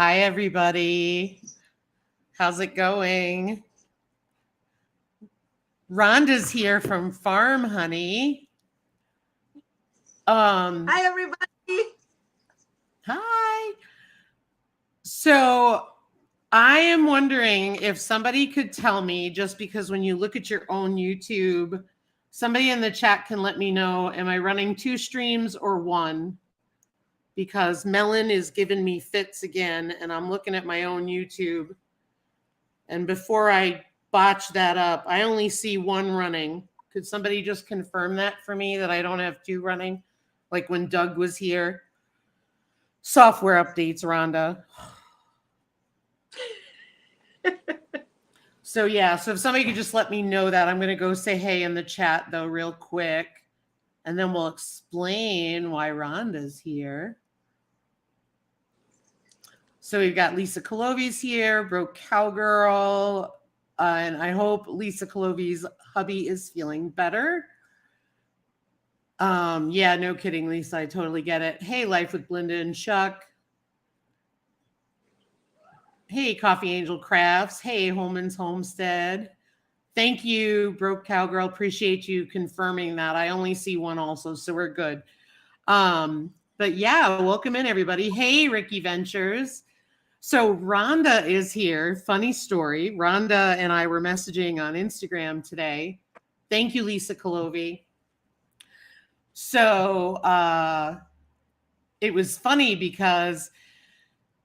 Hi, everybody. How's it going? Rhonda's here from Farm Honey. Hi, everybody. Hi. So I am wondering if somebody could tell me, just because when you look at your own YouTube, somebody in the chat can let me know, am I running 2 streams or 1? Because Melon is giving me fits again, and I'm looking at my own YouTube. And before I botch that up, I only see 1 running. Could somebody just confirm that for me, that I don't have 2 running? Like when Doug was here. Software updates, Rhonda. So if somebody could just let me know that. I'm going to go say hey in the chat, though, real quick. And then we'll explain why Rhonda's here. So we've got Lisa Colovi's here, Broke Cowgirl, and I hope Lisa Colovi's hubby is feeling better. Yeah, no kidding, Lisa. I totally get it. Hey, Life with Belinda and Chuck. Hey, Coffee Angel Crafts. Hey, Holman's Homestead. Thank you, Broke Cowgirl. Appreciate you confirming that. I only see 1 also, so we're good. But yeah, welcome in, everybody. Hey, Ricky Ventures. So Rhonda is here. Funny story. Rhonda and I were messaging on Instagram today. Thank you, Lisa Colovi. So it was funny because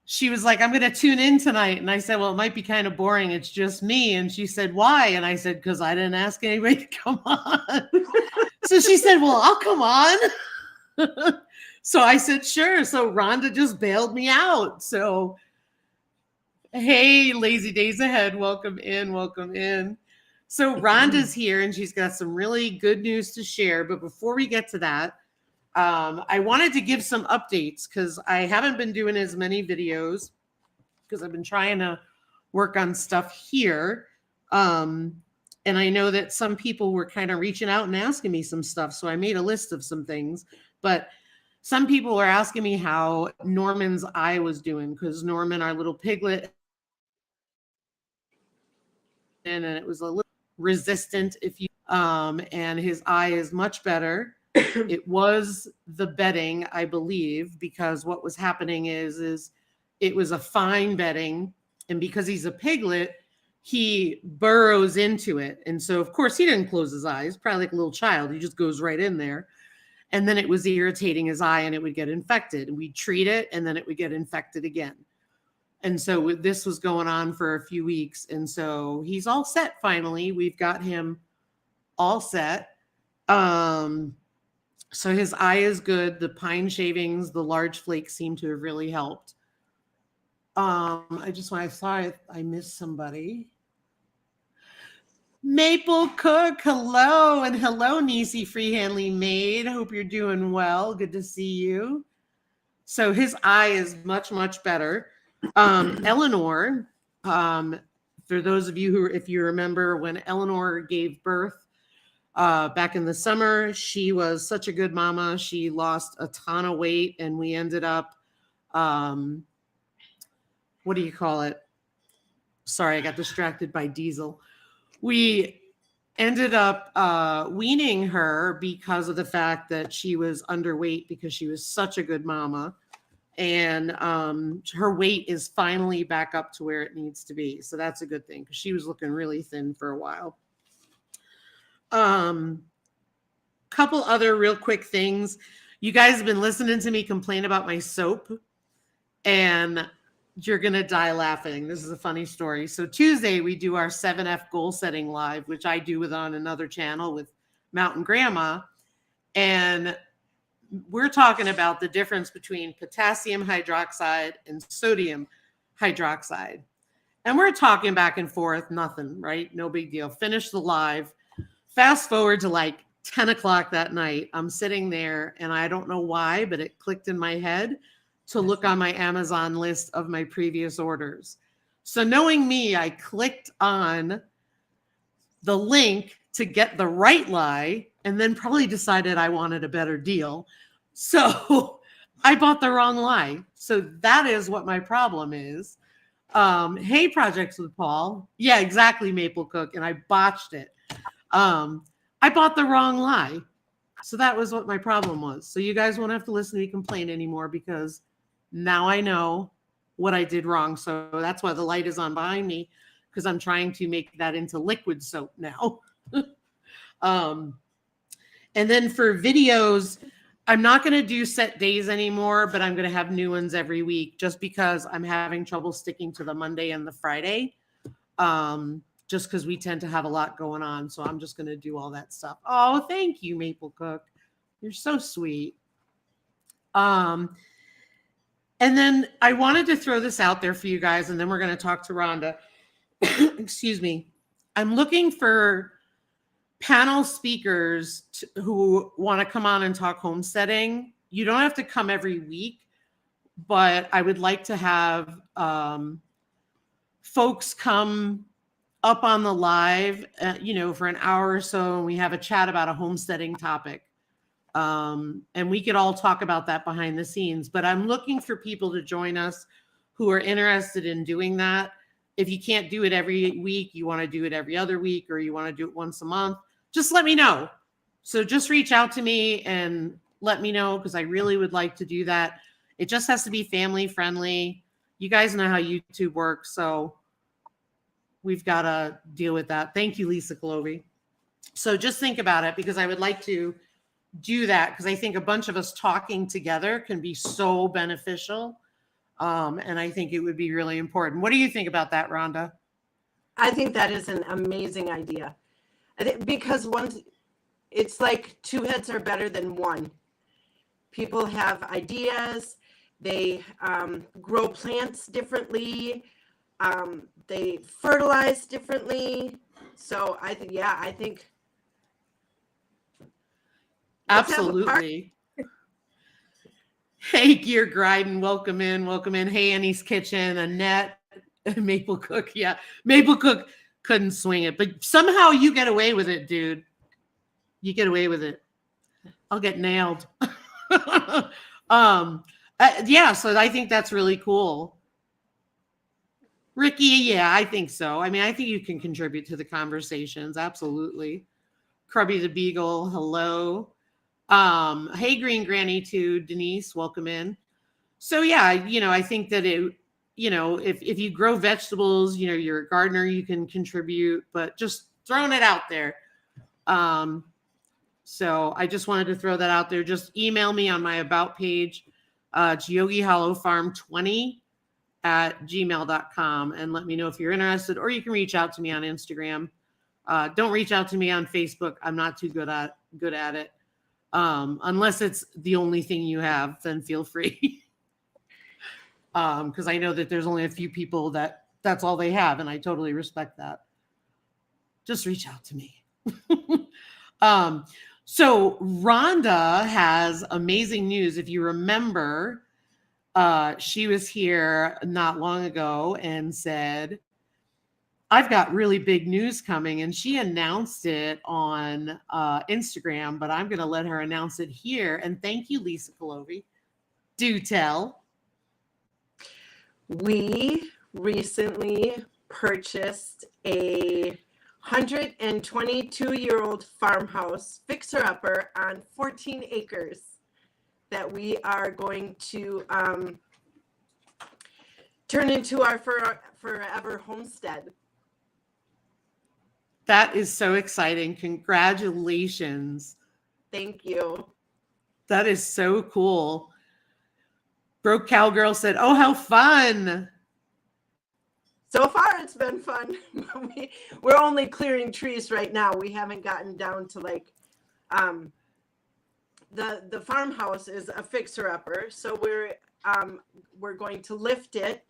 she was like, I'm going to tune in tonight. And I said, well, it might be kind of boring. It's just me. And she said, why? And I said, because I didn't ask anybody to come on. So she said, well, I'll come on. So I said, sure. So Rhonda just bailed me out. So hey, Lazy Days Ahead. Welcome in. Welcome in. So Rhonda's here and she's got some really good news to share. But before we get to that, I wanted to give some updates because I haven't been doing as many videos because I've been trying to work on stuff here. And I know that some people were kind of reaching out and asking me some stuff. So I made a list of some things. But some people were asking me how Norman's eye was doing because Norman, our little piglet, and it was a little resistant, and his eye is much better. It was the bedding, I believe, because what was happening is it was a fine bedding, and because he's a piglet, he burrows into it. And so, of course, he didn't close his eyes, probably like a little child. He just goes right in there. And then it was irritating his eye and it would get infected. We'd treat it and then it would get infected again. And so this was going on for a few weeks. And so he's all set finally. We've got him all set. So his eye is good. The pine shavings, the large flakes seem to have really helped. I missed somebody. Maple Cook, hello. And hello, Nisi Freehandly Maid. Hope you're doing well. Good to see you. So his eye is much, much better. Eleanor, for those of you if you remember when Eleanor gave birth back in the summer, she was such a good mama. She lost a ton of weight and we ended up, what do you call it? Sorry, I got distracted by Diesel. We ended up weaning her because of the fact that she was underweight because she was such a good mama. And her weight is finally back up to where it needs to be. So that's a good thing because she was looking really thin for a while. Couple other real quick things. You guys have been listening to me complain about my soap and you're going to die laughing. This is a funny story. So Tuesday we do our 7F goal setting live, which I do on another channel with Mountain Grandma. And we're talking about the difference between potassium hydroxide and sodium hydroxide. And we're talking back and forth, nothing, right? No big deal. Finish the live. Fast forward to like 10 o'clock that night. I'm sitting there and I don't know why, but it clicked in my head to look on my Amazon list of my previous orders. So knowing me, I clicked on the link to get the right lie and then probably decided I wanted a better deal. So I bought the wrong lie. So that is what my problem is. Hey, Projects with Paul. Yeah, exactly, Maple Cook. And I botched it. I bought the wrong lie. So that was what my problem was. So you guys won't have to listen to me complain anymore because now I know what I did wrong. So that's why the light is on behind me, because I'm trying to make that into liquid soap now. And then for videos, I'm not going to do set days anymore, but I'm going to have new ones every week just because I'm having trouble sticking to the Monday and the Friday. Just because we tend to have a lot going on. So I'm just going to do all that stuff. Oh, thank you, Maple Cook. You're so sweet. And then I wanted to throw this out there for you guys, and then we're going to talk to Rhonda. Excuse me. I'm looking for panel speakers who want to come on and talk homesteading. You don't have to come every week, but I would like to have folks come up on the live, for an hour or so, and we have a chat about a homesteading topic. And we could all talk about that behind the scenes, but I'm looking for people to join us who are interested in doing that. If you can't do it every week, you want to do it every other week, or you want to do it once a month, just let me know. So just reach out to me and let me know, because I really would like to do that. It just has to be family friendly. You guys know how YouTube works, so we've got to deal with that. Thank you, Lisa Clovey. So just think about it, because I would like to do that, because I think a bunch of us talking together can be so beneficial. And I think it would be really important. What do you think about that, Rhonda? I think that is an amazing idea. I think because it's like two heads are better than one. People have ideas. They grow plants differently. They fertilize differently. So I think. Absolutely. Hey, Gear Gryden, welcome in. Welcome in. Hey, Annie's Kitchen, Annette, Maple Cook. Yeah, Maple Cook couldn't swing it, but somehow you get away with it, dude. You get away with it. I'll get nailed. Yeah, so I think that's really cool. Ricky, yeah, I think so. I mean, I think you can contribute to the conversations. Absolutely. Crubby the Beagle, hello. Hey, Green Granny too, Denise, welcome in. So yeah, I think that if you grow vegetables, you're a gardener, you can contribute, but just throwing it out there. So I just wanted to throw that out there. Just email me on my about page, Yogi Hollow Farm 20@gmail.com, and let me know if you're interested, or you can reach out to me on Instagram. Don't reach out to me on Facebook. I'm not too good at it. Unless it's the only thing you have, then feel free. Because I know that there's only a few people that's all they have, and I totally respect that. Just reach out to me. So Rhonda has amazing news. If you remember, she was here not long ago and said, I've got really big news coming, and she announced it on Instagram, but I'm going to let her announce it here. And thank you, Lisa Clovey. Do tell. We recently purchased a 122-year-old farmhouse fixer-upper on 14 acres that we are going to turn into our forever homestead. That is so exciting. Congratulations. Thank you. That is so cool. Broke Cowgirl said, oh, how fun. So far, it's been fun. We're only clearing trees right now. We haven't gotten down to the farmhouse is a fixer-upper. So we're going to lift it,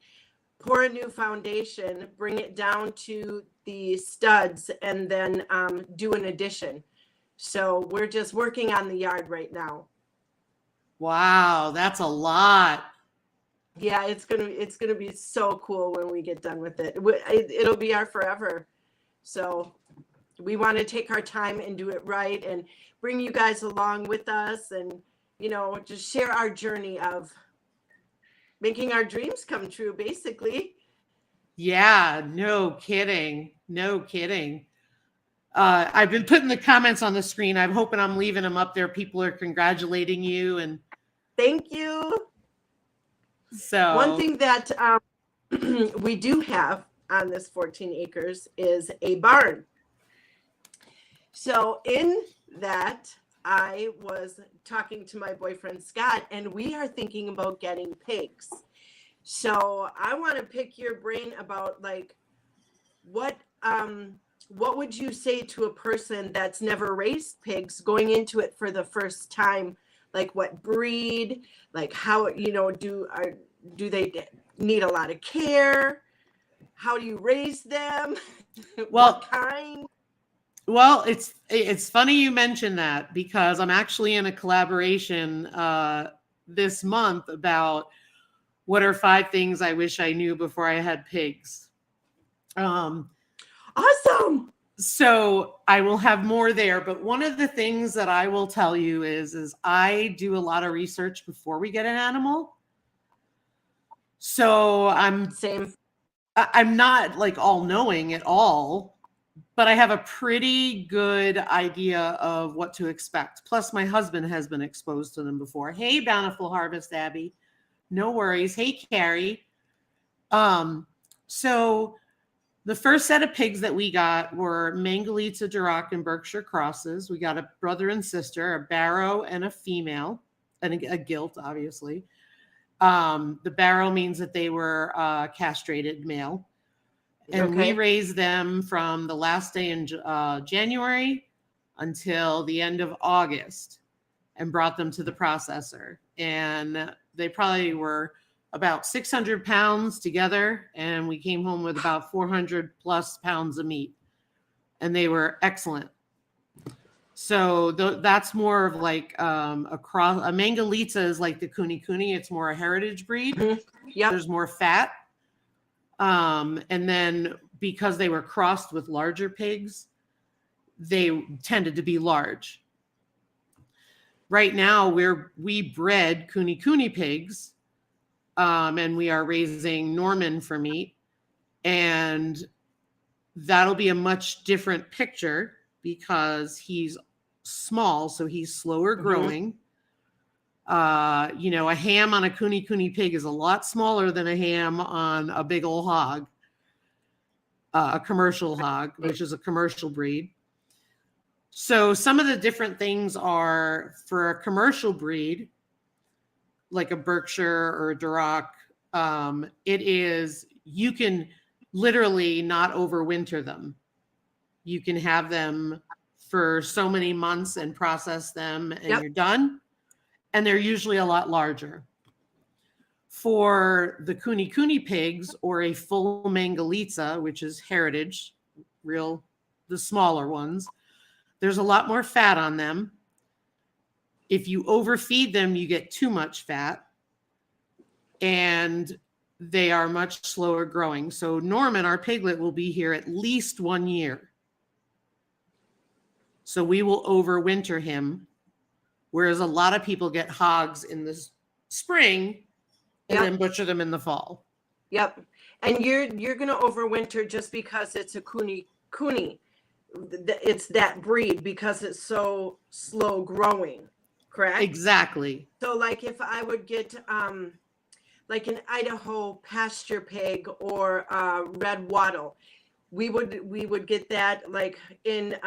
pour a new foundation, bring it down to the studs, and then do an addition. So we're just working on the yard right now. Wow, that's a lot. Yeah, it's gonna be so cool when we get done with it. It'll be our forever. So we want to take our time and do it right, and bring you guys along with us, and just share our journey of making our dreams come true, basically. Yeah, no kidding. No kidding. I've been putting the comments on the screen. I'm hoping I'm leaving them up there. People are congratulating you. And thank you. So one thing that we do have on this 14 acres is a barn. So in that, I was talking to my boyfriend, Scott, and we are thinking about getting pigs. So I want to pick your brain about like, what would you say to a person that's never raised pigs going into it for the first time? Like what breed, like how, do they need a lot of care? How do you raise them? Well, what kind? Well, it's funny you mentioned that because I'm actually in a collaboration this month about what are 5 things I wish I knew before I had pigs. Awesome. So I will have more there, but one of the things that I will tell you is I do a lot of research before we get an animal. So I'm not like all knowing at all, but I have a pretty good idea of what to expect. Plus my husband has been exposed to them before. Hey, Bountiful Harvest, Abby. No worries. Hey, Carrie. So the first set of pigs that we got were Mangalitsa, Duroc, and Berkshire crosses. We got a brother and sister, a barrow and a female, and a gilt, obviously. The barrow means that they were castrated male. And we raised them from the last day in January until the end of August and brought them to the processor. And they probably were about 600 pounds together. And we came home with about 400 plus pounds of meat. And they were excellent. So that's more of like a Mangalitsa is like the Kuni Kuni. It's more a heritage breed. Mm-hmm. Yep. There's more fat. And then because they were crossed with larger pigs, they tended to be large. Right now, we bred Kuni Kuni pigs, and we are raising Norman for meat. And that'll be a much different picture because he's small, so he's slower growing. A ham on a Kuni Kuni pig is a lot smaller than a ham on a big old hog, a commercial hog, which is a commercial breed. So some of the different things are for a commercial breed, like a Berkshire or a Duroc, you can literally not overwinter them. You can have them for so many months and process them and you're done. And they're usually a lot larger. For the Kuni Kuni pigs or a full Mangalitsa, which is heritage, the smaller ones, there's a lot more fat on them. If you overfeed them, you get too much fat. And they are much slower growing. So Norman, our piglet, will be here at least 1 year. So we will overwinter him. Whereas a lot of people get hogs in the spring and then butcher them in the fall. Yep. And you're going to overwinter just because it's a Kuni Kuni. It's that breed because it's so slow growing, correct? Exactly. So like if I would get like an Idaho pasture pig or red wattle, we would get that like in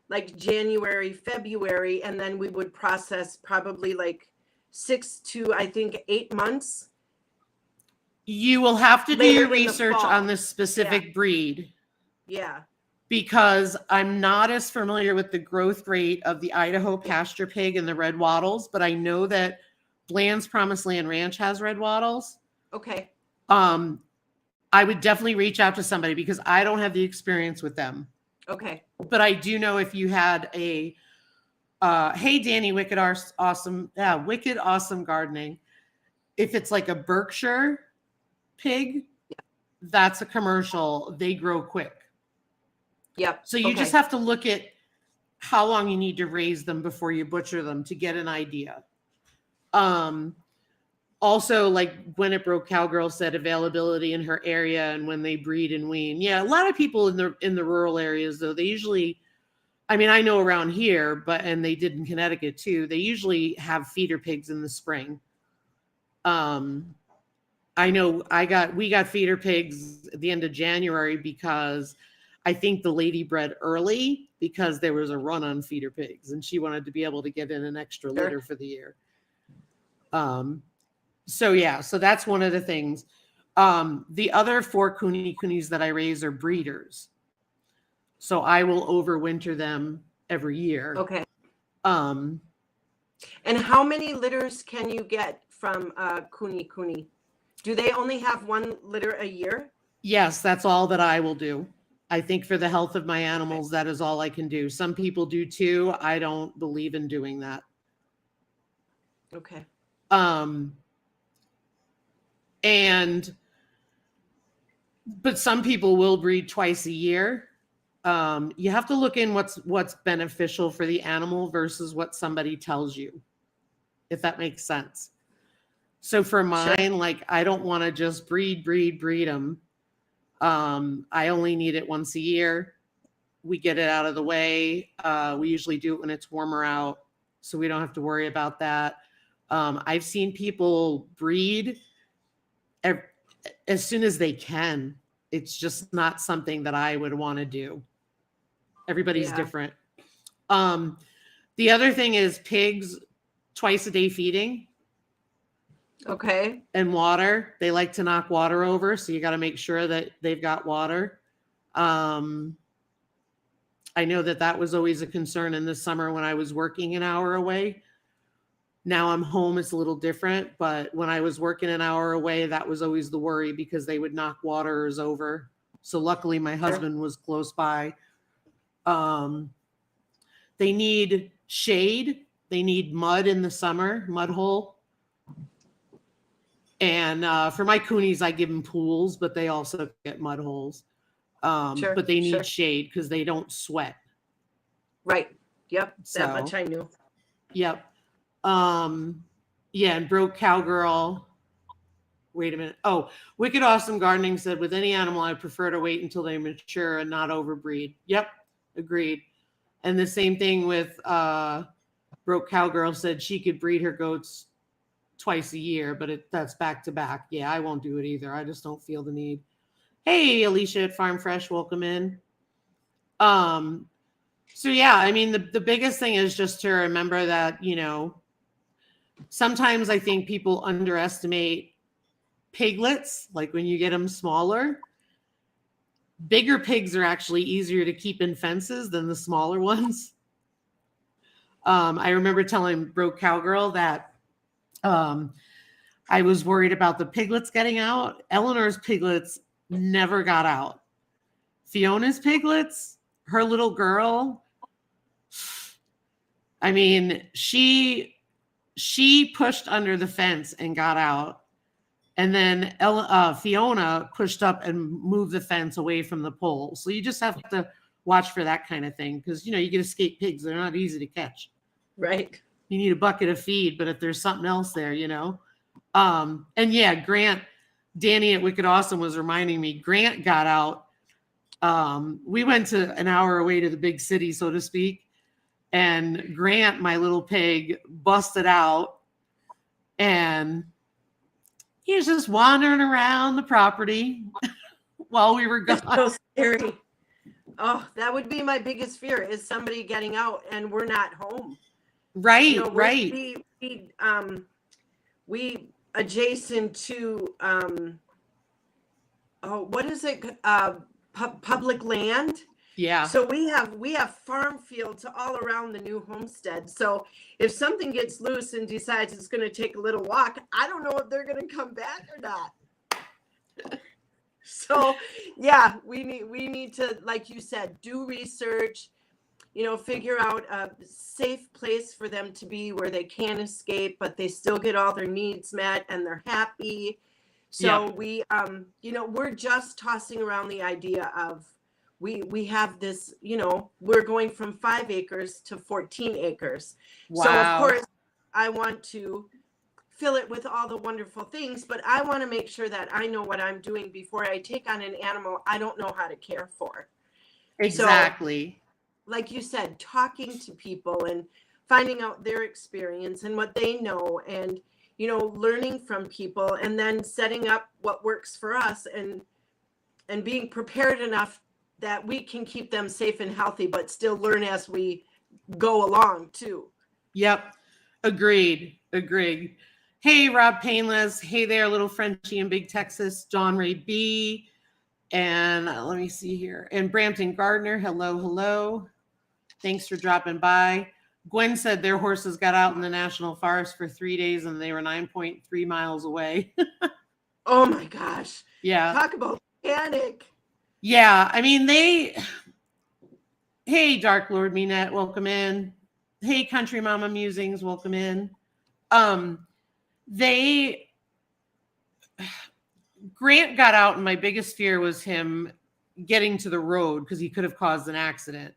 like January, February, and then we would process probably like 6 to, I think, 8 months. You will have to do your research on this specific breed. Yeah. Because I'm not as familiar with the growth rate of the Idaho pasture pig and the red wattles, but I know that Bland's Promised Land Ranch has red wattles. Okay. I would definitely reach out to somebody because I don't have the experience with them. Okay. But I do know if you had hey, Danny, Wicked Awesome Gardening. If it's like a Berkshire pig, that's a commercial. They grow quick. Yep. So you just have to look at how long you need to raise them before you butcher them to get an idea. Also, like Gwyneth Broke Cowgirl said, availability in her area and when they breed and wean. Yeah, a lot of people in the rural areas, though, they usually, I mean, I know around here, and they did in Connecticut too, they usually have feeder pigs in the spring. I know we got feeder pigs at the end of January because I think the lady bred early because there was a run on feeder pigs and she wanted to be able to get in an extra litter for the year. So yeah, so that's one of the things. The other 4 kunis that I raise are breeders. So I will overwinter them every year. Okay. Um, And how many litters can you get from kuni? Do they only have 1 litter a year? Yes, that's all that I will do. I think for the health of my animals, that is all I can do. Some people do 2. I don't believe in doing that. Okay. But some people will breed twice a year. You have to look in what's beneficial for the animal versus what somebody tells you, if that makes sense. So for mine, Sure. like I don't want to just breed them. I only need it once a year. We get it out of the way. We usually do it when it's warmer out, so we don't have to worry about that. I've seen people breed as soon as they can. It's just not something that I would want to do. Everybody's different. The other thing is pigs twice a day feeding. Okay. And water. They like to knock water over, so you got to make sure that they've got water. I know that was always a concern in the summer when I was working an hour away. Now I'm home, it's a little different, but when I was working an hour away, that was always the worry because they would knock waters over. So luckily my husband was close by. They need shade. They need mud in the summer, mud hole. And for my kunis, I give them pools, but they also get mud holes. But they need shade because they don't sweat. Right. Yep. That much I knew. Yep. Yeah. And Broke Cowgirl. Wait a minute. Oh, Wicked Awesome Gardening said, with any animal, I prefer to wait until they mature and not overbreed. Yep. Agreed. And the same thing with Broke Cowgirl said she could breed her goats twice a year, but that's back to back. Yeah, I won't do it either. I just don't feel the need. Hey, Alicia at Farm Fresh, welcome in. So yeah, I mean, the biggest thing is just to remember that, sometimes I think people underestimate piglets, like when you get them smaller. Bigger pigs are actually easier to keep in fences than the smaller ones. I remember telling Broke Cowgirl that I was worried about the piglets getting out. Eleanor's piglets never got out. Fiona's piglets, her little girl, I mean, she pushed under the fence and got out. And then Fiona pushed up and moved the fence away from the pole. So you just have to watch for that kind of thing because, you get escaped pigs. They're not easy to catch. Right. You need a bucket of feed, but if there's something else there, and yeah, Grant, Danny at Wicked Awesome was reminding me, Grant got out. We went to an hour away to the big city, so to speak. And Grant, my little pig, busted out and he was just wandering around the property while we were gone. That's so scary. Oh, that would be my biggest fear is somebody getting out and we're not home. Right, right. We adjacent to what is it? Public land. Yeah. So we have farm fields all around the new homestead. So if something gets loose and decides it's going to take a little walk, I don't know if they're going to come back or not. So yeah, we need to, like you said, do research, figure out a safe place for them to be where they can't escape, but they still get all their needs met and they're happy. So we, we're just tossing around the idea of, we have this, we're going from 5 acres to 14 acres. Wow. So of course I want to fill it with all the wonderful things, but I want to make sure that I know what I'm doing before I take on an animal I don't know how to care for. Exactly. So, like you said, talking to people and finding out their experience and what they know, and learning from people, and then setting up what works for us, and being prepared enough that we can keep them safe and healthy, but still learn as we go along too. Yep. Agreed. Hey, Rob Painless. Hey there, little Frenchie in Big Texas. John Ray B. And let me see here. And Brampton Gardner. Hello. Thanks for dropping by. Gwen said their horses got out in the National Forest for 3 days and they were 9.3 miles away. Oh my gosh. Yeah. Talk about panic. Yeah. I mean, hey, Dark Lord Minette, welcome in. Hey, Country Mama Musings, welcome in. Grant got out, and my biggest fear was him getting to the road because he could have caused an accident.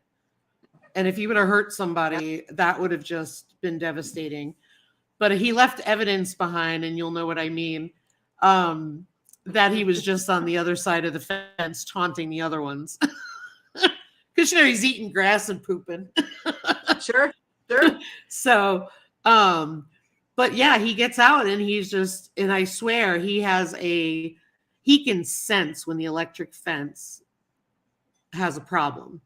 And if he would have hurt somebody, that would have just been devastating. But he left evidence behind, and you'll know what I mean, that he was just on the other side of the fence taunting the other ones. Because, he's eating grass and pooping. Sure. So, but yeah, he gets out and he's just, and I swear he can sense when the electric fence has a problem.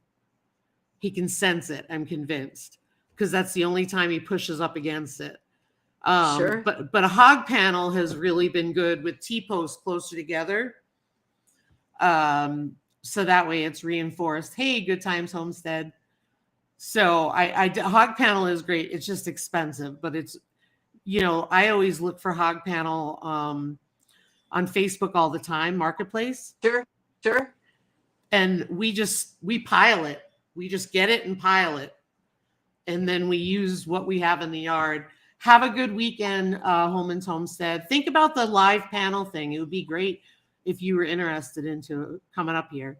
He can sense it, I'm convinced, because that's the only time he pushes up against it. Sure. But a hog panel has really been good with T-posts closer together. So that way it's reinforced. Hey, Good Times Homestead. So hog panel is great. It's just expensive, but it's, I always look for hog panel on Facebook all the time, Marketplace. Sure. And we pile it. We just get it and pile it. And then we use what we have in the yard. Have a good weekend, Holman's Homestead. Think about the live panel thing. It would be great if you were interested into coming up here.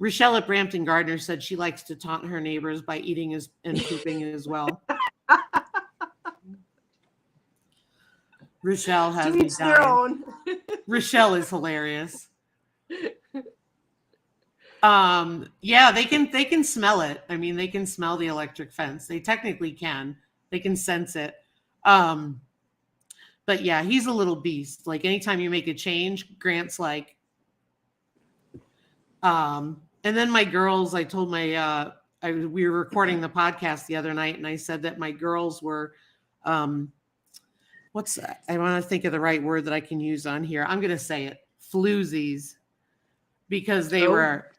Rochelle at Brampton Gardner said she likes to taunt her neighbors by eating and pooping as well. Rochelle has me dying. Rochelle is hilarious. Yeah, they can smell it. I mean, they can smell the electric fence. They technically can. They can sense it. But yeah, he's a little beast. Like anytime you make a change, Grant's like, and then my girls, I told we were recording the podcast the other night, and I said that my girls were, what's that? I want to think of the right word that I can use on here. I'm going to say it, floozies, because they were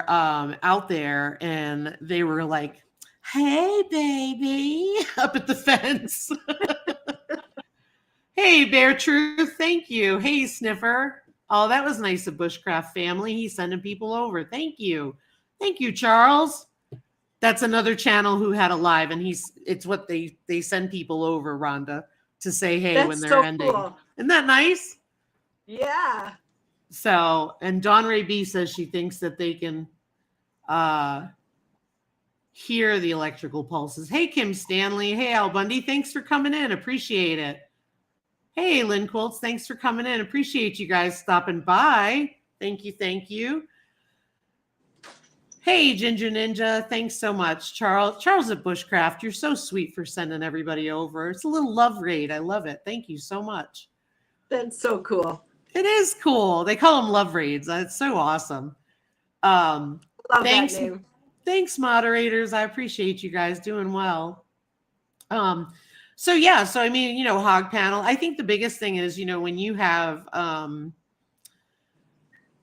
out there and they were like, hey, baby, up at the fence. Hey, Bear Truth, thank you. Hey, Sniffer. Oh, that was nice of Bushcraft family. He's sending people over. Thank you. Thank you, Charles. That's another channel who had a live, and it's what they send people over, Rhonda, to say hey. That's when they're so ending. Cool. Isn't that nice? Yeah. So, and Dawn Ray B says she thinks that they can hear the electrical pulses. Hey, Kim Stanley. Hey, Al Bundy. Thanks for coming in. Appreciate it. Hey, Lynn Quilts, thanks for coming in. Appreciate you guys stopping by. Thank you. Hey, Ginger Ninja, thanks so much. Charles at Bushcraft, you're so sweet for sending everybody over. It's a little love raid. I love it. Thank you so much. That's so cool. It is cool. They call them love raids. It's so awesome. Love thanks, that name. Thanks, moderators. I appreciate you guys doing well. So I mean, hog panel. I think the biggest thing is, when you have,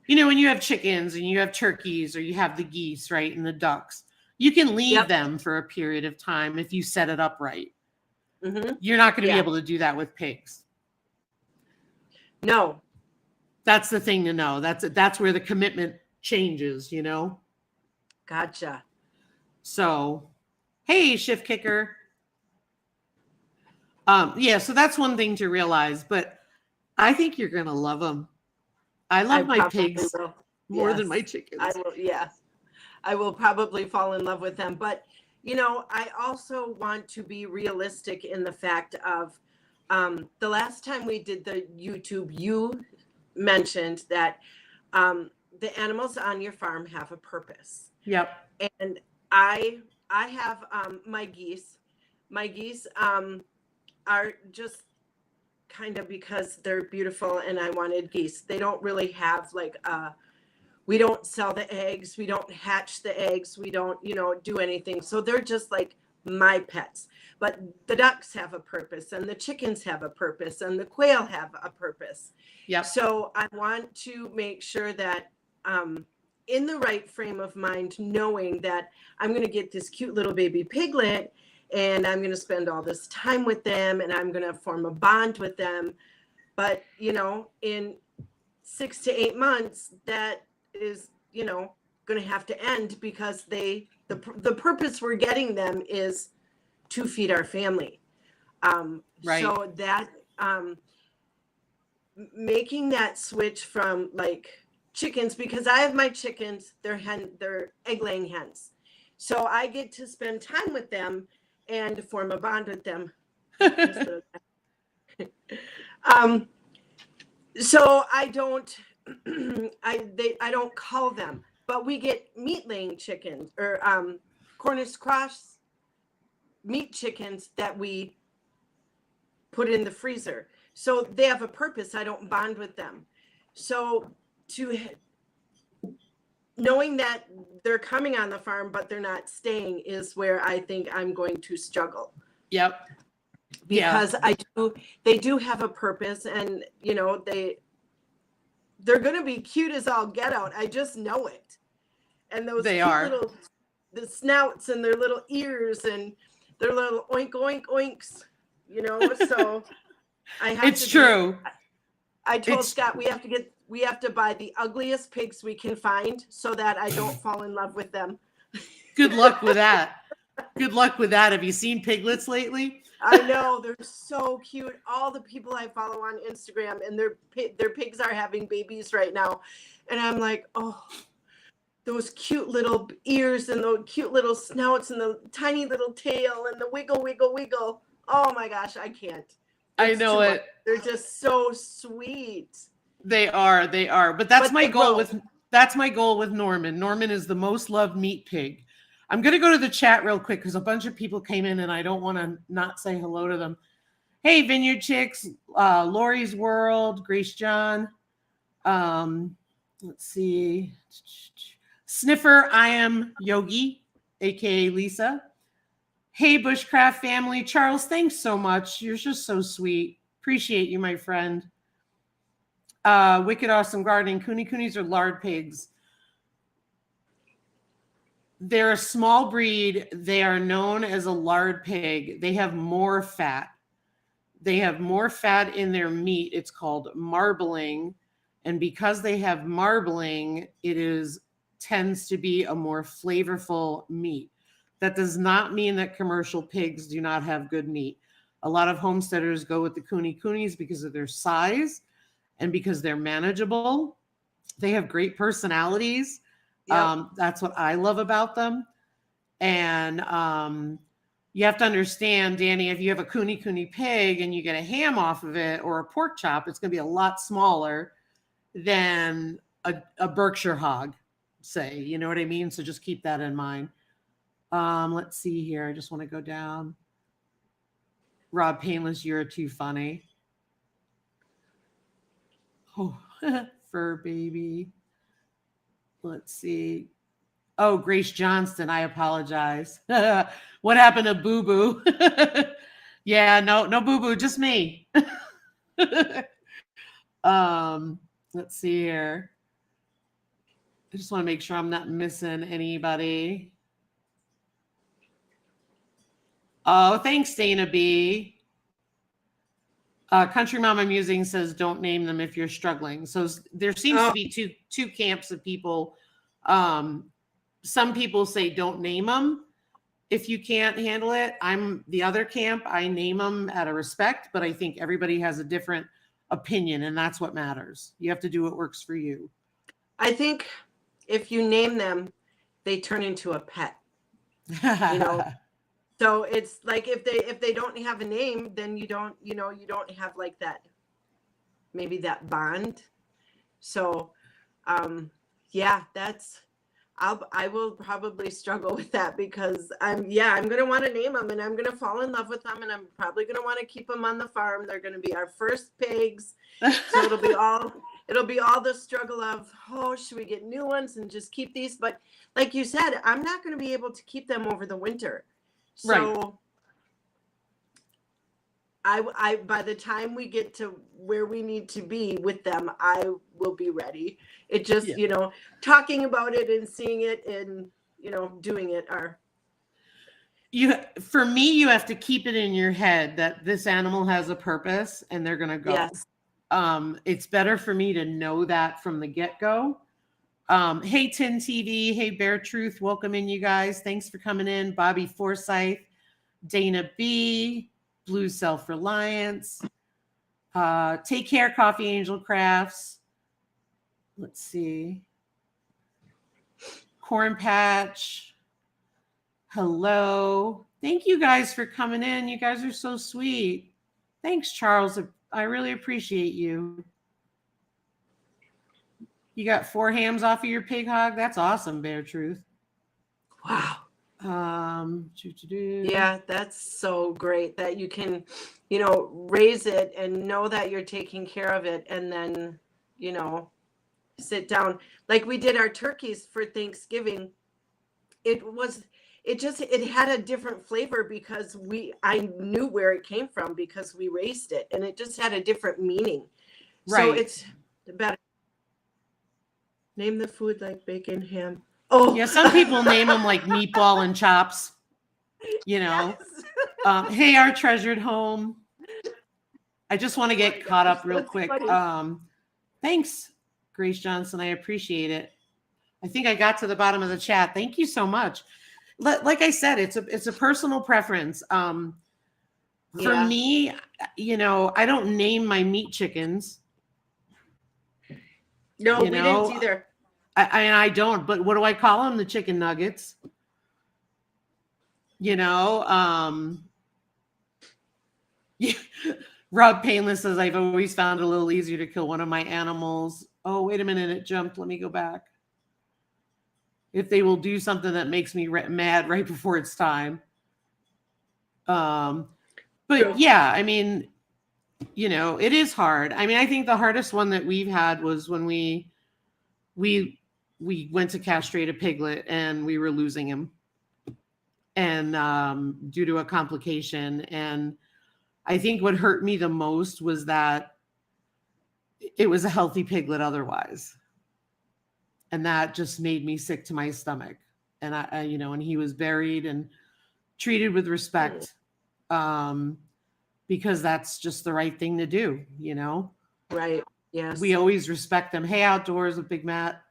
when you have chickens and you have turkeys or you have the geese, right, and the ducks, you can leave them for a period of time if you set it up right. Mm-hmm. You're not going to be able to do that with pigs. No. That's the thing to know. That's where the commitment changes, Gotcha. So, hey, Shift Kicker. So that's one thing to realize, but I think you're going to love them. I love my pigs more than my chickens. I will probably fall in love with them. But, you know, I also want to be realistic in the fact of the last time we did the YouTube, you mentioned that the animals on your farm have a purpose. Yep. And I have my geese. My geese are just kind of because they're beautiful and I wanted geese. They don't really have like we don't sell the eggs, we don't hatch the eggs, we don't, you know, do anything. So they're just like my pets. But the ducks have a purpose and the chickens have a purpose and the quail have a purpose. Yep. So I want to make sure that in the right frame of mind, knowing that I'm going to get this cute little baby piglet and I'm going to spend all this time with them and I'm going to form a bond with them. But, you know, in 6 to 8 months, that is, you know, going to have to end because the purpose we're getting them is to feed our family. Right. So that making that switch from like chickens, because I have my chickens, they're egg laying hens. So I get to spend time with them and form a bond with them. So I don't I don't cull them, but we get meat laying chickens or Cornish cross meat chickens that we put in the freezer. So they have a purpose. I don't bond with them. So knowing that they're coming on the farm, but they're not staying is where I think I'm going to struggle. Yep. Because they do have a purpose and, you know, they're going to be cute as all get out. I just know it. And those little, the snouts and their little ears and their little oink, oink, oinks, you know, so I have it's true. I told Scott, we have to buy the ugliest pigs we can find so that I don't fall in love with them. Good luck with that. Good luck with that. Have you seen piglets lately? I know, they're so cute. All the people I follow on Instagram and their pigs are having babies right now. And I'm like, oh, those cute little ears and the cute little snouts and the tiny little tail and the wiggle, wiggle, wiggle. Oh my gosh, I can't. I know it. They're just so sweet. They are. But that's my goal with Norman. Norman is the most loved meat pig. I'm going to go to the chat real quick because a bunch of people came in and I don't want to not say hello to them. Hey, Vineyard Chicks, Lori's World, Grace John. Let's see. Sniffer, I am Yogi, aka Lisa. Hey, Bushcraft family. Charles, thanks so much. You're just so sweet. Appreciate you, my friend. Wicked Awesome Gardening. Coonies are lard pigs. They're a small breed. They are known as a lard pig. They have more fat. They have more fat in their meat. It's called marbling. And because they have marbling, it tends to be a more flavorful meat. That does not mean that commercial pigs do not have good meat. A lot of homesteaders go with the coonies because of their size and because they're manageable. They have great personalities. Yep. That's what I love about them. And you have to understand, Danny, if you have a cooney pig and you get a ham off of it or a pork chop, it's going to be a lot smaller than a Berkshire hog, say. You know what I mean? So just keep that in mind. Let's see here. I just want to go down. Rob Painless, you're too funny. Oh, fur baby. Let's see. Oh, Grace Johnston, I apologize. What happened to Boo Boo? Yeah, no Boo Boo, just me. Let's see here. I just want to make sure I'm not missing anybody. Oh, thanks, Dana B. Country Mama Musing says, don't name them if you're struggling. So there seems to be two camps of people. Some people say don't name them if you can't handle it. I'm the other camp. I name them out of respect, but I think everybody has a different opinion, and that's what matters. You have to do what works for you. I think if you name them, they turn into a pet. you know. So it's like if they don't have a name, then you don't have like that, maybe that bond. So yeah, I will probably struggle with that because I'm going to want to name them, and I'm going to fall in love with them, and I'm probably going to want to keep them on the farm. They're going to be our first pigs. So it'll be all the struggle of, oh, should we get new ones and just keep these? But like you said, I'm not going to be able to keep them over the winter. So I by the time we get to where we need to be with them, I will be ready. It just, talking about it and seeing it and, doing it are. For me, you have to keep it in your head that this animal has a purpose and they're going to go. Yes. It's better for me to know that from the get-go. Hey, Tin TV. Hey, Bear Truth. Welcome in, you guys. Thanks for coming in. Bobby Forsyth, Dana B, Blue Self-Reliance, Take Care, Coffee Angel Crafts. Let's see. Corn Patch. Hello. Thank you guys for coming in. You guys are so sweet. Thanks, Charles. I really appreciate you. You got 4 hams off of your pig hog? That's awesome, Bear Truth. Wow. Yeah, that's so great that you can, raise it and know that you're taking care of it, and then, sit down like we did our turkeys for Thanksgiving. It had a different flavor because I knew where it came from because we raised it, and it just had a different meaning. Right. So it's better. Name the food like bacon, ham. Oh, yeah. Some people name them like meatball and chops. Yes. Hey, our treasured home. I just want to get caught up real quick. Thanks, Grace Johnson. I appreciate it. I think I got to the bottom of the chat. Thank you so much. Like I said, it's a personal preference. For me, I don't name my meat chickens. No, we didn't either. I don't, but what do I call them? The chicken nuggets. Rob Painless says, I've always found it a little easier to kill one of my animals. Oh, wait a minute. It jumped. Let me go back. If they will do something that makes me mad right before it's time. But yeah, I mean, it is hard. I mean, I think the hardest one that we've had was when we went to castrate a piglet and we were losing him, and due to a complication. And I think what hurt me the most was that it was a healthy piglet otherwise. And that just made me sick to my stomach. And and he was buried and treated with respect, because that's just the right thing to do, Right. Yes. We always respect them. Hey, Outdoors with Big Matt.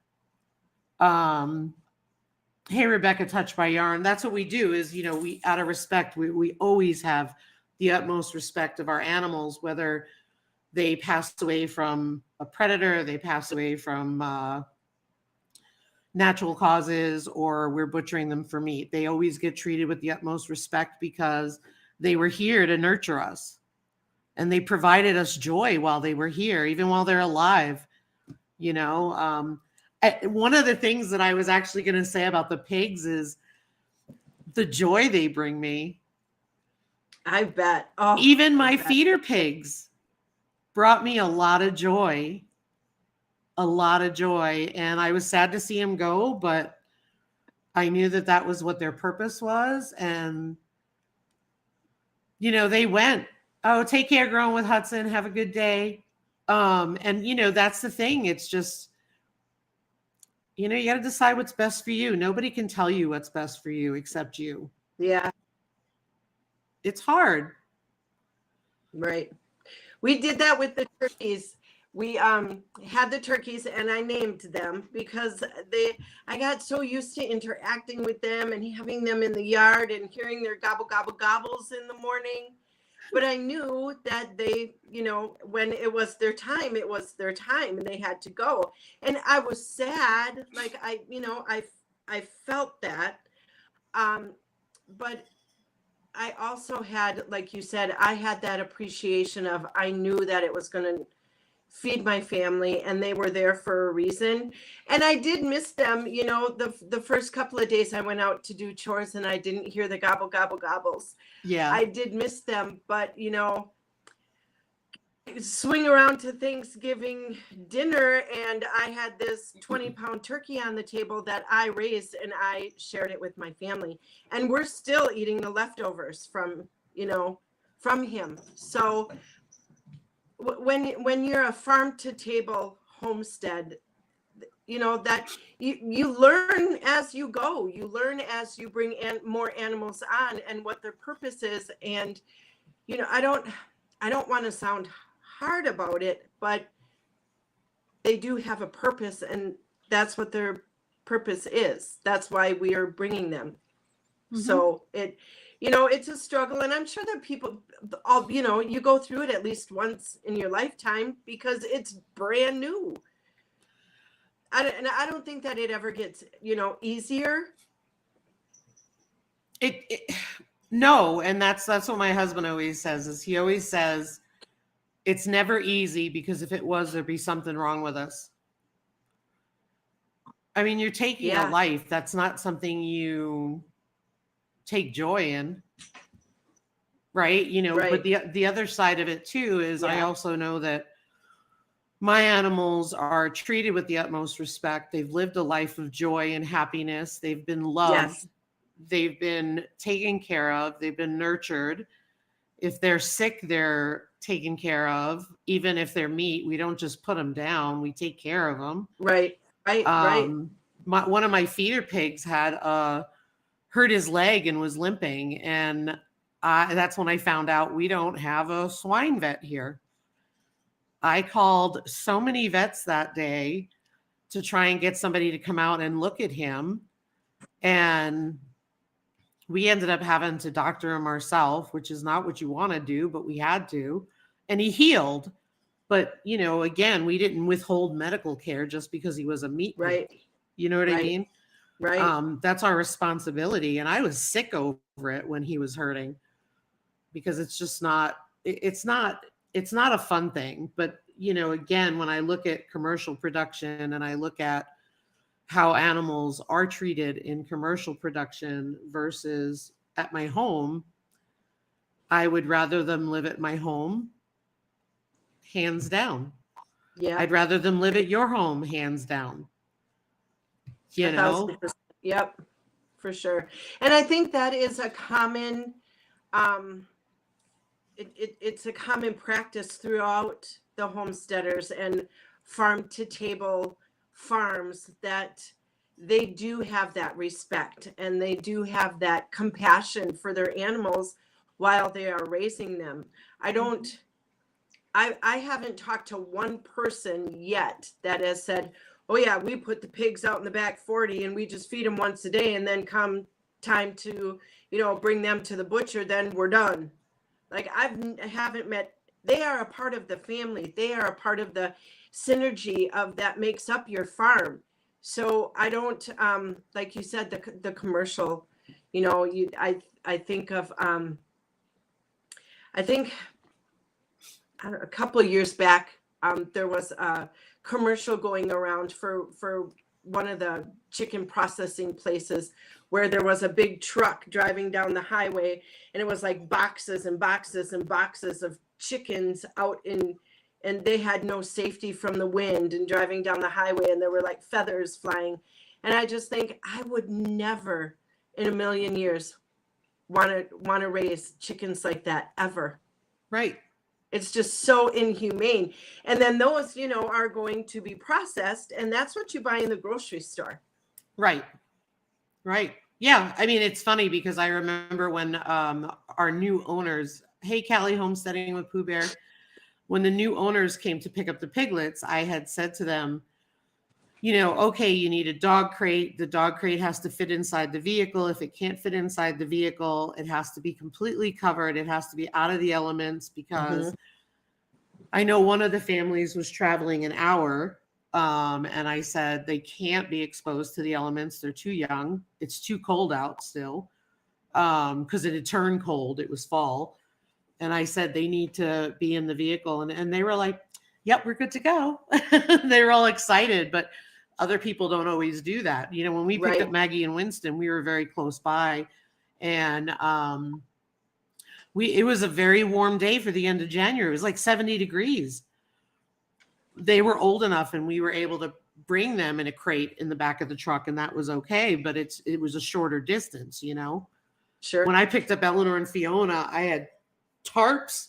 Hey, Rebecca, Touched by Yarn. That's what we do is, we, out of respect, we always have the utmost respect of our animals, whether they passed away from a predator, they pass away from natural causes, or we're butchering them for meat. They always get treated with the utmost respect because they were here to nurture us. And they provided us joy while they were here, even while they're alive. One of the things that I was actually going to say about the pigs is the joy they bring me. I bet. Oh, even my feeder pigs brought me a lot of joy. And I was sad to see him go, but I knew that was what their purpose was. And, they went. Oh, take care, Growing with Hudson. Have a good day. And, that's the thing. It's just, you got to decide what's best for you. Nobody can tell you what's best for you except you. Yeah. It's hard. Right. We did that with the turkeys. We had the turkeys and I named them because I got so used to interacting with them and having them in the yard and hearing their gobble, gobble, gobbles in the morning. But I knew that they, when it was their time, and they had to go. And I was sad. Like I felt that. but I also had, like you said, I had that appreciation of, I knew that it was going to feed my family and they were there for a reason. And I did miss them. You know, the first couple of days I went out to do chores and I didn't hear the gobble, gobble, gobbles. Yeah. I did miss them, but you know, swing around to Thanksgiving dinner and I had this 20-pound turkey on the table that I raised and I shared it with my family. And we're still eating the leftovers from, you know, from him. So when you're a farm to table homestead, you know, that you learn as you go. You learn as you bring more animals on and what their purpose is. And, you know, I don't want to sound hard about it, but they do have a purpose and that's what their purpose is. That's why we are bringing them. So it, you know, it's a struggle, and I'm sure that people all, you know, you go through it at least once in your lifetime because it's brand new. And I don't think that it ever gets, you know, easier. No, and that's what my husband always says. Is he always says it's never easy because if it was, there'd be something wrong with us. I mean, you're taking a life. That's not something you take joy in, right? You know, but the other side of it too is I also know that my animals are treated with the utmost respect. They've lived a life of joy and happiness. They've been loved. They've been taken care of. They've been nurtured. If they're sick, they're taken care of. Even if they're meat, we don't just put them down. We take care of them. Right. One of my feeder pigs had hurt his leg and was limping. And that's when I found out we don't have a swine vet here. I called so many vets that day to try and get somebody to come out and look at him. And we ended up having to doctor him ourselves, which is not what you want to do, but we had to. And he healed. But, you know, again, we didn't withhold medical care just because he was a meat pig. You know what I mean? Right. That's our responsibility. And I was sick over it when he was hurting because it's just not, it's not a fun thing. But, you know, again, when I look at commercial production and I look at how animals are treated in commercial production versus at my home, I would rather them live at my home, hands down. Yeah. I'd rather them live at your home, hands down. You know? 1,000%. Yep, for sure. And I think that is a common, it's a common practice throughout the homesteaders and farm to table farms that they do have that respect and they do have that compassion for their animals while they are raising them. I haven't talked to one person yet that has said, oh yeah, we put the pigs out in the back 40 and we just feed them once a day and then come time to, you know, bring them to the butcher, then we're done. Like I haven't met, they are a part of the family. They are a part of the synergy of that makes up your farm. So I don't, like you said, the commercial, you know, I think of, I think a couple of years back, there was a commercial going around for one of the chicken processing places where there was a big truck driving down the highway and it was like boxes and boxes and boxes of chickens out in, and they had no safety from the wind and driving down the highway and there were like feathers flying. And I just think I would never in a million years want to raise chickens like that ever. Right. It's just so inhumane. And then those, you know, are going to be processed and that's what you buy in the grocery store. Right. Right. Yeah. I mean, it's funny because I remember when our new owners, hey, Callie Homesteading with Pooh Bear, when the new owners came to pick up the piglets, I had said to them, you know, okay, you need a dog crate. The dog crate has to fit inside the vehicle. If it can't fit inside the vehicle, it has to be completely covered. It has to be out of the elements because I know one of the families was traveling an hour. And I said, they can't be exposed to the elements. They're too young. It's too cold out still. because it had turned cold. It was fall. And I said, they need to be in the vehicle. And they were like, yep, we're good to go. They were all excited, but other people don't always do that. You know, when we picked Right. up Maggie and Winston, we were very close by. And it was a very warm day for the end of January. It was like 70 degrees. They were old enough and we were able to bring them in a crate in the back of the truck, and that was okay, but it was a shorter distance, you know. Sure. When I picked up Eleanor and Fiona, I had tarps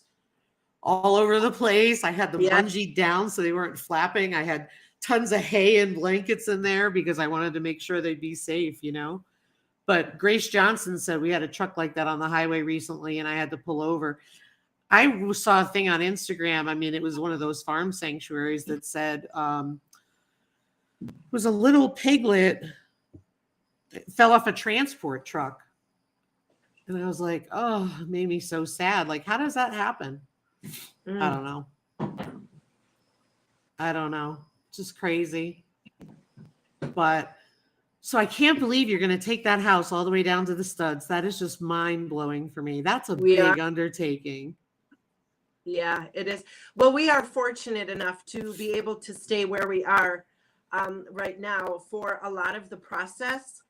all over the place. I had them bungee down so they weren't flapping. I had tons of hay and blankets in there because I wanted to make sure they'd be safe, you know. But Grace Johnson said we had a truck like that on the highway recently and I had to pull over. I saw a thing on Instagram. I mean, it was one of those farm sanctuaries that said it was a little piglet. It fell off a transport truck. And I was like, oh, it made me so sad. Like, how does that happen? I don't know. Just crazy. But so I can't believe you're going to take that house all the way down to the studs. That is just mind blowing for me. That's a big undertaking. Yeah, it is. Well, we are fortunate enough to be able to stay where we are right now for a lot of the process.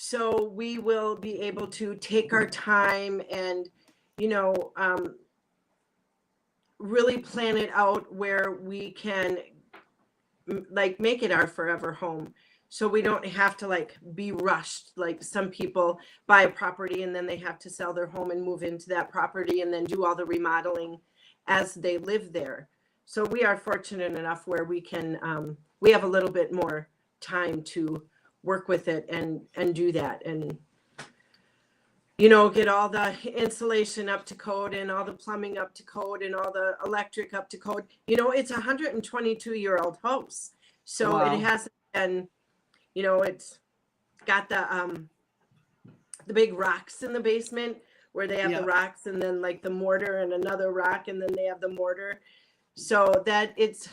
So we will be able to take our time and, you know, really plan it out where we can like make it our forever home. So we don't have to like be rushed. Like some people buy a property and then they have to sell their home and move into that property and then do all the remodeling as they live there. So we are fortunate enough where we can, we have a little bit more time to work with it and do that, and you know, get all the insulation up to code and all the plumbing up to code and all the electric up to code. You know, it's a 122-year-old house, so wow. It hasn't been, you know, it's got the big rocks in the basement where they have the rocks and then like the mortar and another rock and then they have the mortar, so that it's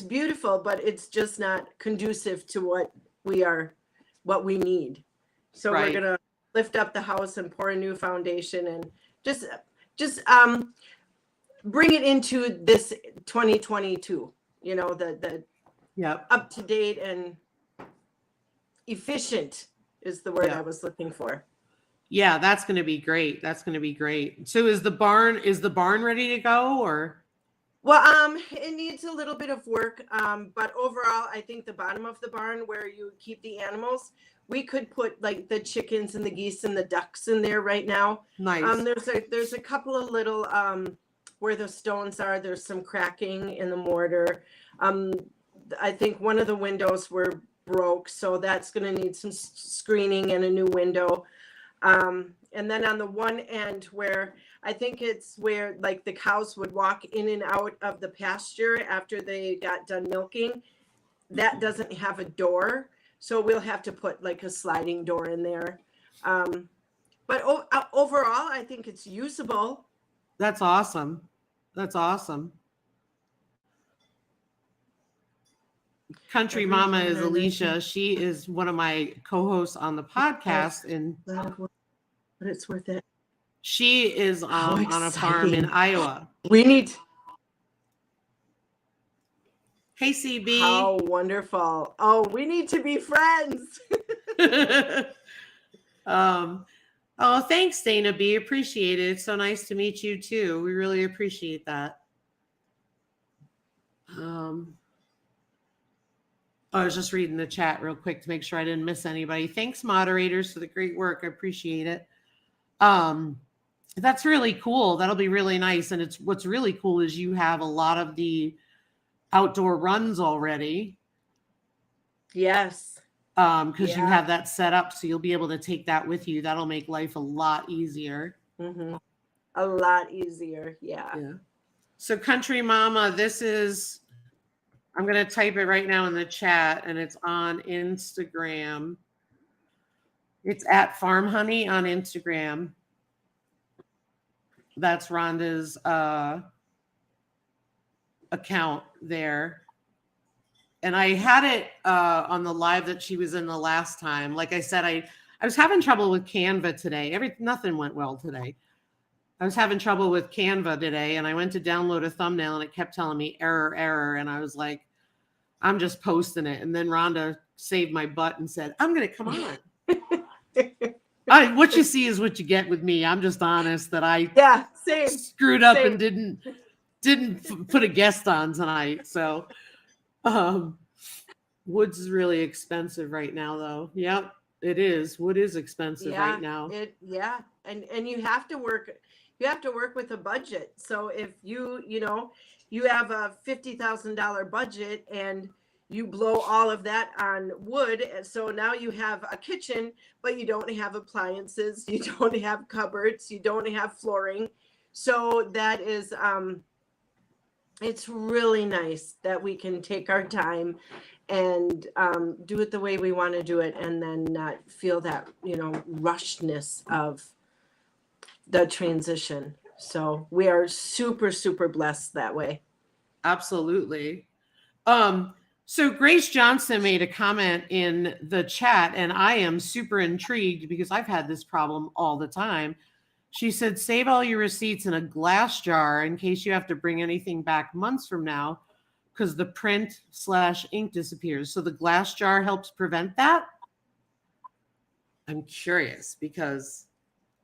beautiful, but it's just not conducive to what we need. So we're gonna lift up the house and pour a new foundation and just bring it into this 2022, you know, the up to date and efficient is the word I was looking for. Yeah, that's going to be great. So is the barn ready to go, or? Well, it needs a little bit of work, but overall, I think the bottom of the barn where you keep the animals, we could put like the chickens and the geese and the ducks in there right now. Nice. There's a couple of little where the stones are. There's some cracking in the mortar. I think one of the windows were broke, so that's going to need some screening and a new window. And then on the one end where I think it's where like the cows would walk in and out of the pasture after they got done milking, that doesn't have a door. So we'll have to put like a sliding door in there. But overall, I think it's usable. That's awesome. Country Mama is Alicia. She is one of my co-hosts on the podcast, and but it's worth it. She is on a farm in Iowa. We need. Hey, CB. How wonderful. Oh, we need to be friends. Oh, thanks, Dana B. Appreciate it. It's so nice to meet you too. We really appreciate that. I was just reading the chat real quick to make sure I didn't miss anybody. Thanks, moderators, for the great work. I appreciate it. That's really cool. That'll be really nice. And what's really cool is you have a lot of the outdoor runs already. Yes. Because you have that set up, so you'll be able to take that with you. That'll make life a lot easier. Mm-hmm. A lot easier. Yeah. So Country Mama, I'm going to type it right now in the chat, and it's on Instagram. It's at Farm Honey on Instagram. That's Rhonda's account there. And I had it on the live that she was in the last time. Like I said, I I was having trouble with Canva today. Nothing went well today. I was having trouble with Canva today, and I went to download a thumbnail, and it kept telling me error, error. And I was like, I'm just posting it. And then Rhonda saved my butt and said, I'm going to come on. What you see is what you get with me. I'm just honest that I same. Screwed up and didn't put a guest on tonight. So wood's is really expensive right now, though. Yep, it is. Wood is expensive right now. And you have to work. You have to work with a budget. So if you have a $50,000 budget and you blow all of that on wood, and so now you have a kitchen, but you don't have appliances, you don't have cupboards, you don't have flooring. So that is, it's really nice that we can take our time and do it the way we want to do it, and then not feel that, rushedness of the transition. So we are super, super blessed that way. Absolutely. So Grace Johnson made a comment in the chat, and I am super intrigued because I've had this problem all the time. She said, save all your receipts in a glass jar in case you have to bring anything back months from now because the print/ink disappears. So the glass jar helps prevent that? I'm curious because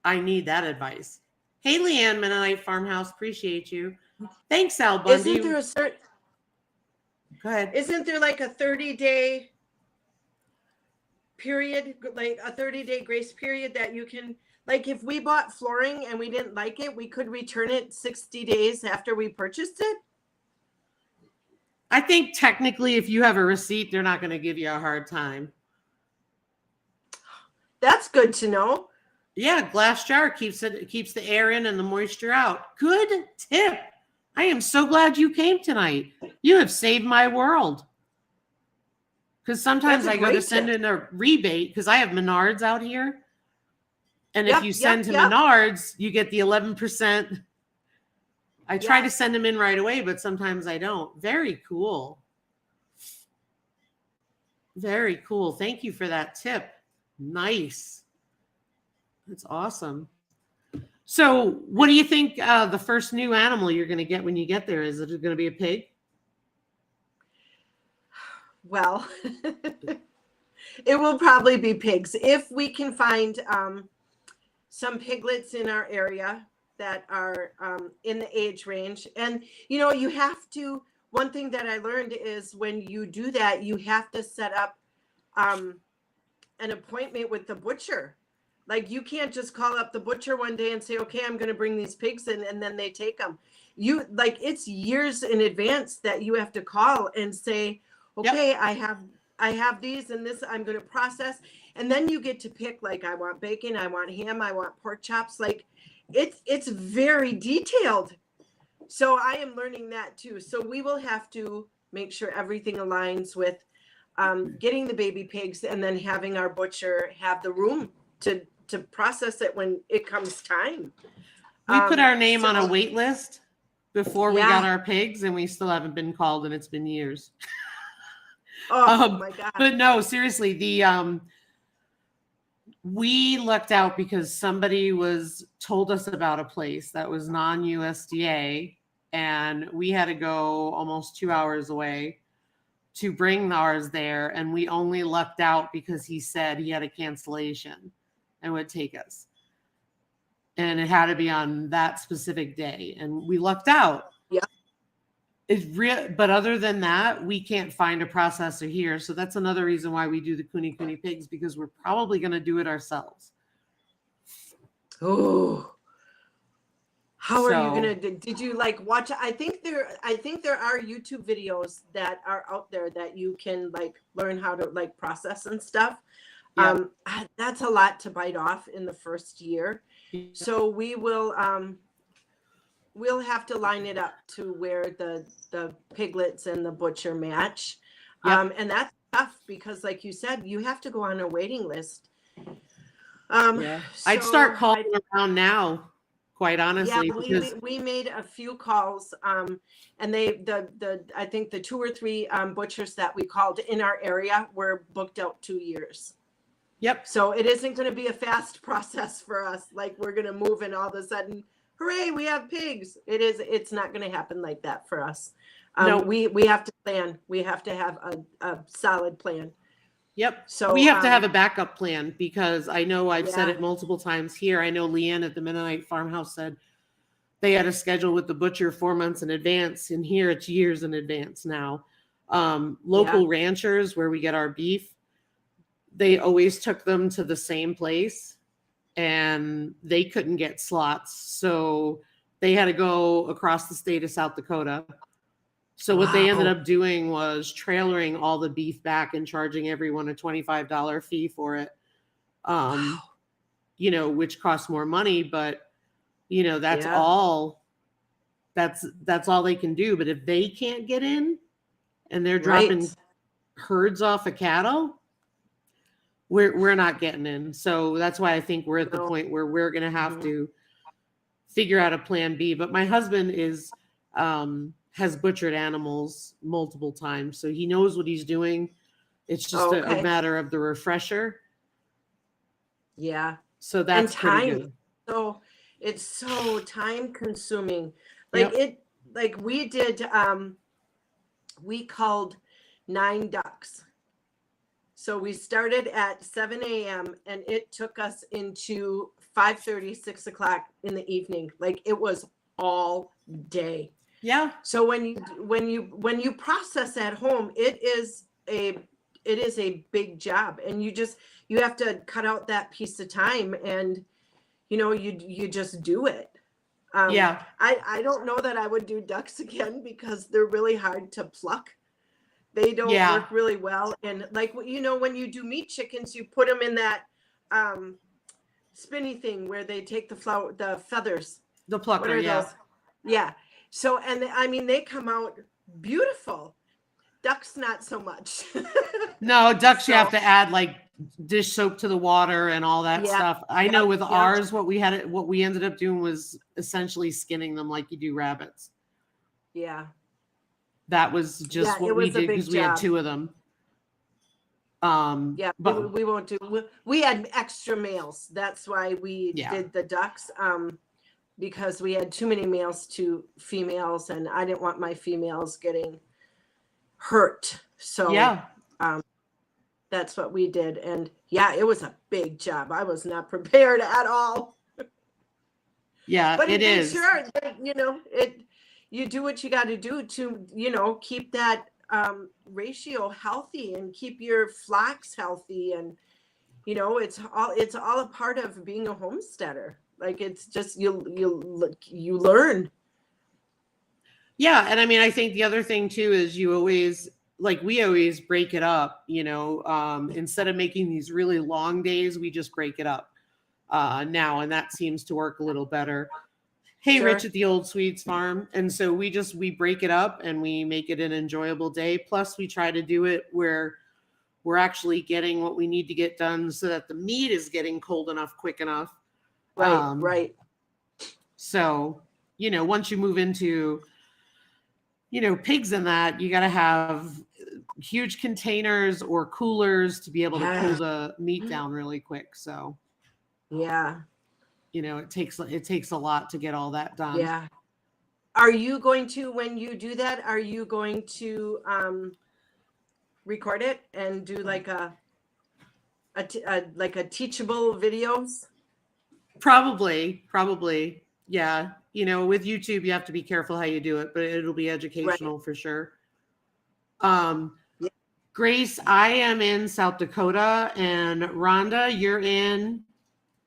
I need that advice. Hey, Leanne, Mennonite Farmhouse, appreciate you. Thanks, Al Bundy. Isn't there a certain... Go ahead. Isn't there like a 30-day period, like a 30-day grace period that you can, like if we bought flooring and we didn't like it, we could return it 60 days after we purchased it? I think technically if you have a receipt, they're not going to give you a hard time. That's good to know. Yeah, glass jar keeps the air in and the moisture out. Good tip. I am so glad you came tonight. You have saved my world. Because sometimes I go to send in a rebate because I have Menards out here. And if you send to Menards, you get the 11%. I try to send them in right away, but sometimes I don't. Very cool. Very cool. Thank you for that tip. Nice. That's awesome. So what do you think the first new animal you're going to get when you get there? Is it going to be a pig? Well, it will probably be pigs. If we can find some piglets in our area that are in the age range. And, you have to, one thing that I learned is when you do that, you have to set up an appointment with the butcher. Like you can't just call up the butcher one day and say, okay, I'm going to bring these pigs in, and then they take them. It's years in advance that you have to call and say, okay, I have these and this I'm going to process. And then you get to pick, like, I want bacon, I want ham, I want pork chops. Like it's very detailed. So I am learning that too. So we will have to make sure everything aligns with getting the baby pigs and then having our butcher have the room to process it when it comes time. We put our name on a wait list before we got our pigs, and we still haven't been called, and it's been years. My God. But no, seriously, we lucked out because somebody told us about a place that was non-USDA, and we had to go almost 2 hours away to bring ours there, and we only lucked out because he said he had a cancellation and would take us. And it had to be on that specific day. And we lucked out. Yeah. But other than that, we can't find a processor here. So that's another reason why we do the Kuni Kuni pigs, because we're probably going to do it ourselves. Oh, how are you going to, did you watch? I think there are YouTube videos that are out there that you can learn how to process and stuff. Yeah. That's a lot to bite off in the first year. Yeah. So we will, we'll have to line it up to where the piglets and the butcher match. Yep. And that's tough because like you said, you have to go on a waiting list. So I'd start calling around now, quite honestly. Yeah, we made a few calls, and I think the 2 or 3 butchers that we called in our area were booked out 2 years. Yep. So it isn't going to be a fast process for us. Like we're going to move and all of a sudden, hooray, we have pigs. It's not going to happen like that for us. No. We have to plan. We have to have a solid plan. Yep. So we have to have a backup plan, because I know I've said Yeah. it multiple times here. I know Leanne at the Mennonite Farmhouse said they had a schedule with the butcher 4 months in advance, and here it's years in advance now. Local ranchers where we get our beef, they always took them to the same place, and they couldn't get slots. So they had to go across the state of South Dakota. So what they ended Wow. up doing was trailering all the beef back and charging everyone a $25 fee for it. Wow. You know, which costs more money, but you know, that's Yeah. all they can do. But if they can't get in and they're dropping Right. herds off of cattle, we're not getting in. So that's why I think we're at the No. point where we're going to have Mhm. to figure out a plan B. But my husband has butchered animals multiple times, so he knows what he's doing. It's just a Okay. matter of the refresher. Yeah. So that's And pretty time. good. So it's so time consuming. Like we did, we called 9 ducks. So we started at 7 a.m. and it took us into 5:30, 6 o'clock in the evening. Like it was all day. Yeah. So when you process at home, it is a big job, and you have to cut out that piece of time, and you just do it. Yeah. I don't know that I would do ducks again because they're really hard to pluck. They don't Yeah. work really well, and like when you do meat chickens, you put them in that spinny thing where they take the feathers. The What plucker. are Yeah. those? Yeah. So, and I mean, they come out beautiful. Ducks, not so much. No, ducks, you So- have to add like dish soap to the water and all that Yeah, stuff. I know with yeah. ours, what we ended up doing was essentially skinning them like you do rabbits. Yeah. That was just Yeah, what it we was a did big because we had job. 2 of them. Yeah, But we won't do. We had extra males. That's why we Yeah. did the ducks. Because we had too many males to females, and I didn't want my females getting hurt. So yeah, that's what we did. And yeah, it was a big job. I was not prepared at all. yeah, But it they is. sure, you do what you got to do to, keep that ratio healthy and keep your flocks healthy. And, it's all a part of being a homesteader. Like it's just, you learn. Yeah, and I mean, I think the other thing too is we always break it up, instead of making these really long days, we just break it up now, and that seems to work a little better. Hey, Sure. Rich at the Old Swedes Farm. And so we break it up and we make it an enjoyable day. Plus we try to do it where we're actually getting what we need to get done so that the meat is getting cold enough, quick enough. Right. Right. So, once you move into, pigs and that, you got to have huge containers or coolers to be able to cool Yeah. the meat down really quick. So, Yeah. it takes a lot to get all that done. Yeah. Are you going to, when you do that, are you going to record it and do like a teachable videos? Probably. Yeah. With YouTube, you have to be careful how you do it, but it'll be educational for sure. Yeah. Grace, I am in South Dakota, and Rhonda, you're in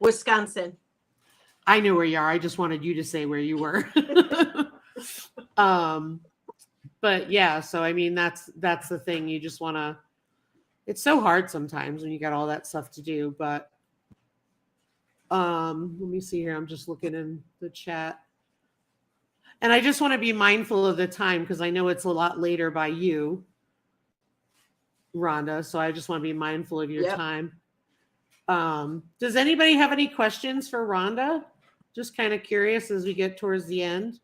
Wisconsin. I know where you are. I just wanted you to say where you were. But yeah, so I mean, that's the thing. You just want to, it's so hard sometimes when you got all that stuff to do, but let me see here. I'm just looking in the chat. And I just want to be mindful of the time because I know it's a lot later by you, Rhonda. So I just want to be mindful of your Yep. time. Does anybody have any questions for Rhonda? Just kind of curious as we get towards the end.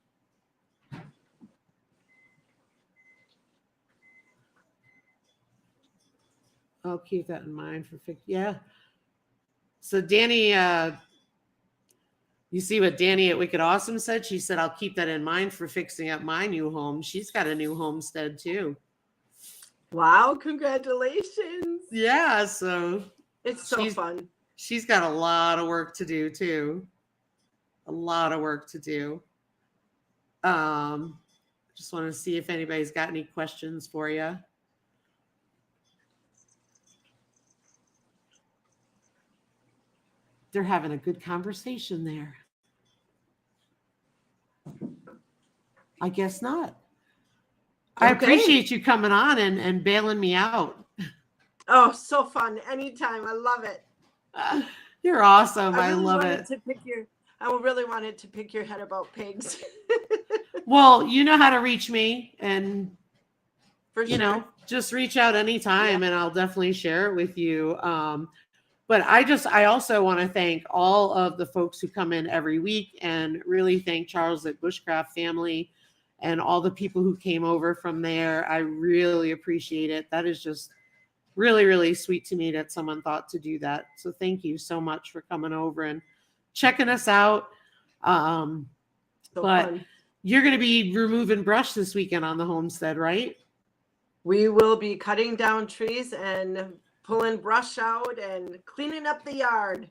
I'll keep that in mind for yeah. So Danny, you see what Danny at Wicked Awesome said? She said, I'll keep that in mind for fixing up my new home. She's got a new homestead too. Wow, congratulations. Yeah, so It's so fun. She's got a lot of work to do too. A lot of work to do. Just want to see if anybody's got any questions for you. They're having a good conversation there. I guess not. I appreciate you coming on and bailing me out. Oh, so fun. Anytime. I love it. You're awesome. I really love it. I really wanted to pick your head about pigs. Well, you know how to reach me, and For sure. you know, just reach out anytime and I'll definitely share it with you. But I also want to thank all of the folks who come in every week, and really thank Charles at Bushcraft Family and all the people who came over from there. I really appreciate it. That is just really, really sweet to me that someone thought to do that. So thank you so much for coming over and checking us out. But fun. You're going to be removing brush this weekend on the homestead, right? We will be cutting down trees and pulling brush out and cleaning up the yard.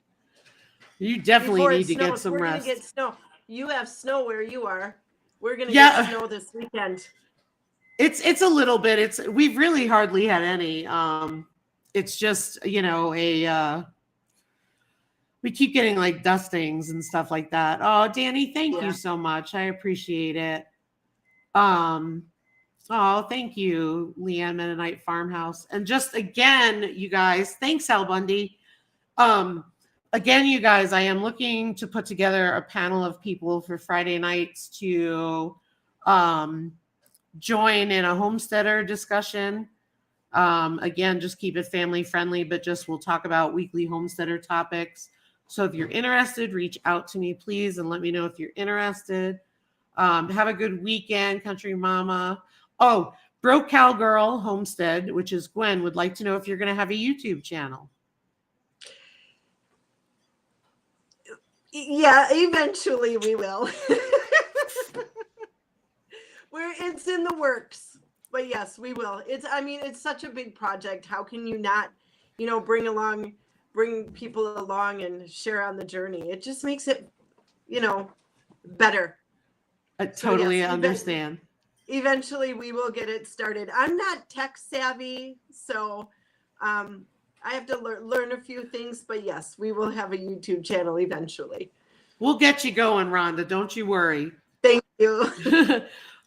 You definitely need to get some rest. We're gonna get snow. You have snow where you are. We're gonna get snow this weekend. It's a little bit. We've really hardly had any. It's just, you know, we keep getting like dustings and stuff like that. Oh, Danny, thank you so much. I appreciate it. Oh, thank you, Leanne Mennonite Farmhouse. And just again, you guys, thanks, Al Bundy. Again, you guys, I am looking to put together a panel of people for Friday nights to join in a homesteader discussion. Again, just keep it family friendly, but just we'll talk about weekly homesteader topics. So if you're interested, reach out to me, please, and let me know if you're interested. Have a good weekend, Country Mama. Oh, Broke Cowgirl Homestead, which is Gwen, would like to know if you're going to have a YouTube channel. Yeah, eventually we will. It's in the works, but yes, we will. It's such a big project. How can you not, bring people along and share on the journey? It just makes it, better. I totally understand. Eventually we will get it started. I'm not tech savvy, so I have to learn a few things, but yes, we will have a YouTube channel eventually. We'll get you going, Rhonda. Don't you worry. Thank you.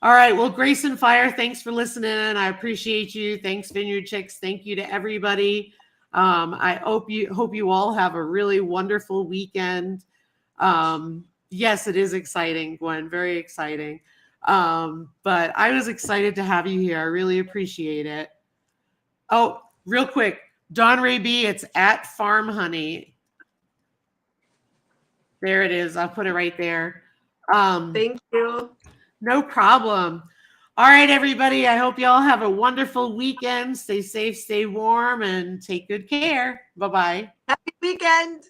All right. Well, Grace and Fire, thanks for listening. I appreciate you. Thanks, Vineyard Chicks. Thank you to everybody. I hope you all have a really wonderful weekend. Yes, it is exciting, Gwen. Very exciting. But I was excited to have you here. I really appreciate it. Oh, real quick, Dawn Ray B, it's at Farm Honey. There it is. I'll put it right there. Thank you. No problem. All right, everybody. I hope you all have a wonderful weekend. Stay safe, stay warm, and take good care. Bye-bye. Happy weekend.